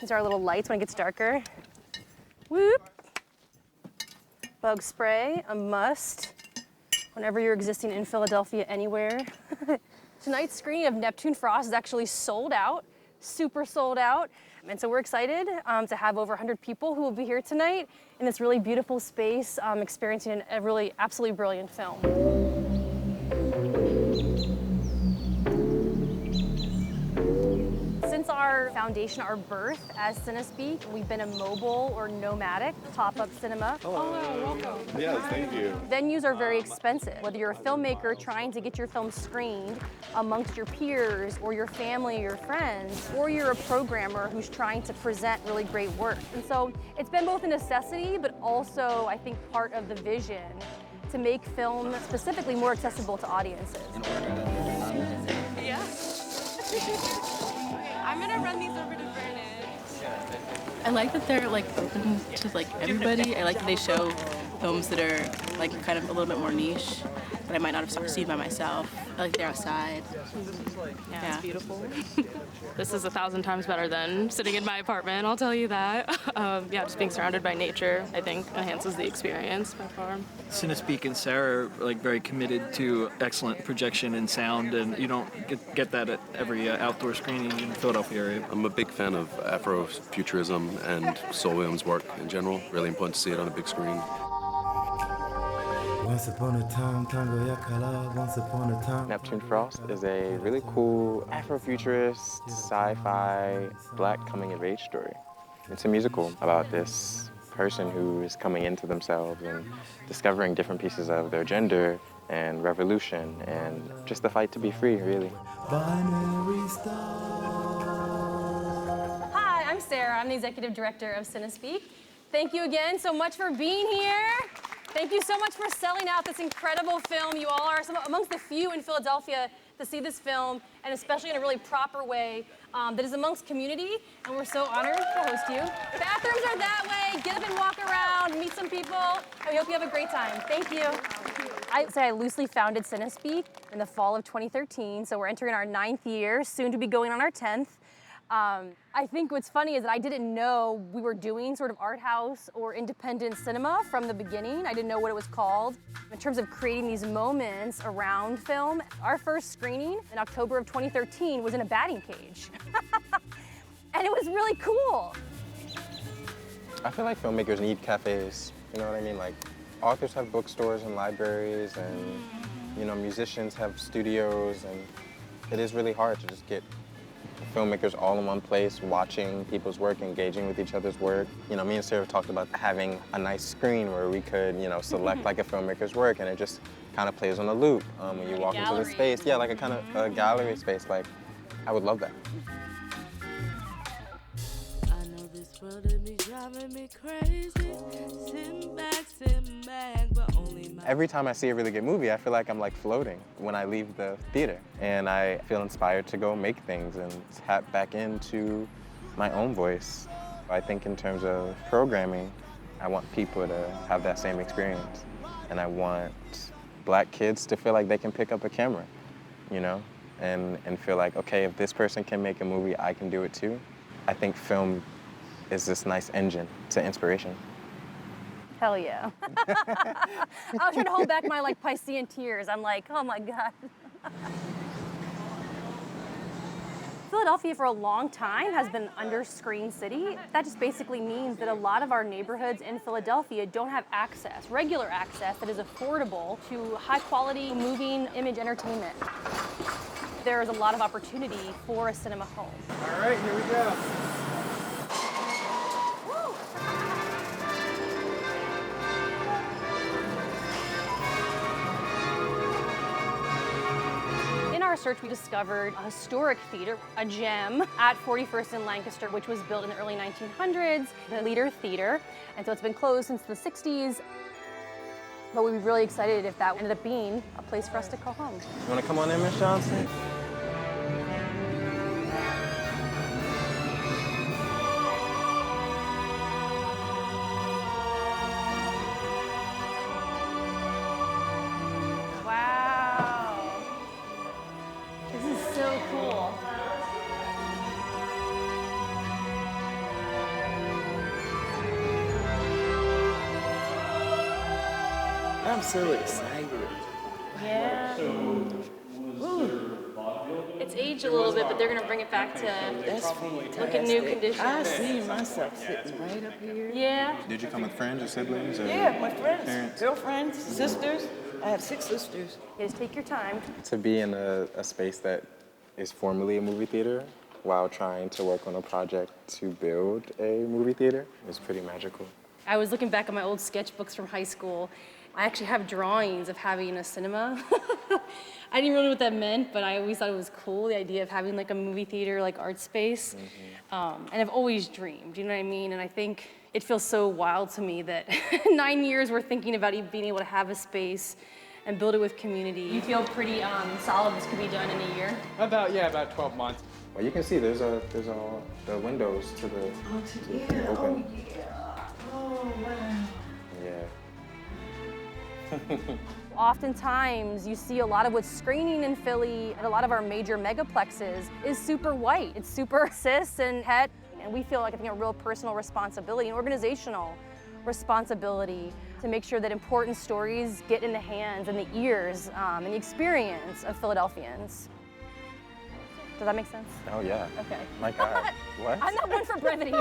These are our little lights when it gets darker. Whoop. Bug spray, a must whenever you're existing in Philadelphia anywhere. Tonight's screening of Neptune Frost is actually sold out, super sold out. And so we're excited to have over 100 people who will be here tonight in this really beautiful space, experiencing a really absolutely brilliant film. Since our foundation, our birth as cinéSPEAK, we've been a mobile or nomadic pop-up cinema. Hello. Welcome. Yes, thank you. Venues are very expensive. Whether you're a filmmaker trying to get your film screened amongst your peers or your family or your friends, or you're a programmer who's trying to present really great work. And so it's been both a necessity, but also, I think, part of the vision to make film specifically more accessible to audiences. Yeah. I'm gonna run these over to Vernon. I like that they're like open to like everybody. I like that they show films that are like kind of a little bit more niche that I might not have seen by myself. I like they're outside. Yeah, it's beautiful. This is 1,000 times better than sitting in my apartment, I'll tell you that. Yeah, just being surrounded by nature, I think, enhances the experience by far. cinéSPEAK and Sarah are like very committed to excellent projection and sound, and you don't get that at every outdoor screening in the Philadelphia area. I'm a big fan of Afrofuturism and Saul Williams' work in general. Really important to see it on a big screen. Once upon a time, tango yakala, once upon a time. Neptune Frost is a really cool Afrofuturist, sci-fi, black coming-of-age story. It's a musical about this person who is coming into themselves and discovering different pieces of their gender and revolution and just the fight to be free, really. Hi, I'm Sarah. I'm the executive director of cinéSPEAK. Thank you again so much for being here. Thank you so much for selling out this incredible film. You all are some amongst the few in Philadelphia to see this film, and especially in a really proper way that is amongst community, and we're so honored to host you. Bathrooms are that way. Get up and walk around, meet some people, and we hope you have a great time. Thank you. I say I loosely founded cinéSPEAK in the fall of 2013, so we're entering our 9th year, soon to be going on our 10th. I think what's funny is that I didn't know we were doing sort of art house or independent cinema from the beginning. I didn't know what it was called. In terms of creating these moments around film, our first screening in October of 2013 was in a batting cage. And it was really cool. I feel like filmmakers need cafes, you know what I mean? Like, authors have bookstores and libraries, and, you know, musicians have studios, and it is really hard to just get filmmakers all in one place, watching people's work, engaging with each other's work. You know, me and Sarah talked about having a nice screen where we could, you know, select like a filmmaker's work, and it just kind of plays on a loop when you walk into the space. Yeah, like a kind of a gallery space. Like, I would love that. I know this world is me driving me crazy. Sitting back, but only my... Every time I see a really good movie, I feel like I'm like floating when I leave the theater. And I feel inspired to go make things and tap back into my own voice. I think in terms of programming, I want people to have that same experience. And I want black kids to feel like they can pick up a camera, you know, and feel like, okay, if this person can make a movie, I can do it too. I think film is this nice engine to inspiration. Hell yeah. I was trying to hold back my like Piscean tears. I'm like, oh my God. Philadelphia for a long time has been an under-screened city. That just basically means that a lot of our neighborhoods in Philadelphia don't have access, regular access that is affordable to high-quality moving image entertainment. There is a lot of opportunity for a cinema home. All right, here we go. In our research, we discovered a historic theater, a gem, at 41st and Lancaster, which was built in the early 1900s, the Leader Theater. And so it's been closed since the 60s. But we'd be really excited if that ended up being a place for us to call home. You want to come on in, Miss Johnson? Wow. This is so cool. I'm so excited. Yeah. It's aged a little bit, but they're gonna bring it back to That's fantastic. look at new conditions. I see myself sitting right up here. Yeah. Did you come with friends or siblings? Or Yeah, my friends, parents? girlfriends, sisters. I have 6 sisters. Just take your time. To be in a space that is formerly a movie theater while trying to work on a project to build a movie theater is pretty magical. I was looking back at my old sketchbooks from high school. I actually have drawings of having a cinema. I didn't really know what that meant, but I always thought it was cool, the idea of having like a movie theater, like art space. And I've always dreamed, you know what I mean? And I think it feels so wild to me that 9 years we're thinking about being able to have a space and build it with community. You feel pretty solid this could be done in a year? About 12 months. Well, you can see there's all the windows to the open. Oh, wow. Yeah. Oftentimes, you see a lot of what's screening in Philly at a lot of our major megaplexes is super white. It's super cis and het, and we feel like I think a real personal responsibility, an organizational responsibility to make sure that important stories get in the hands and the ears and the experience of Philadelphians. Does that make sense? Oh yeah. Okay. My God. What? I'm not one for brevity.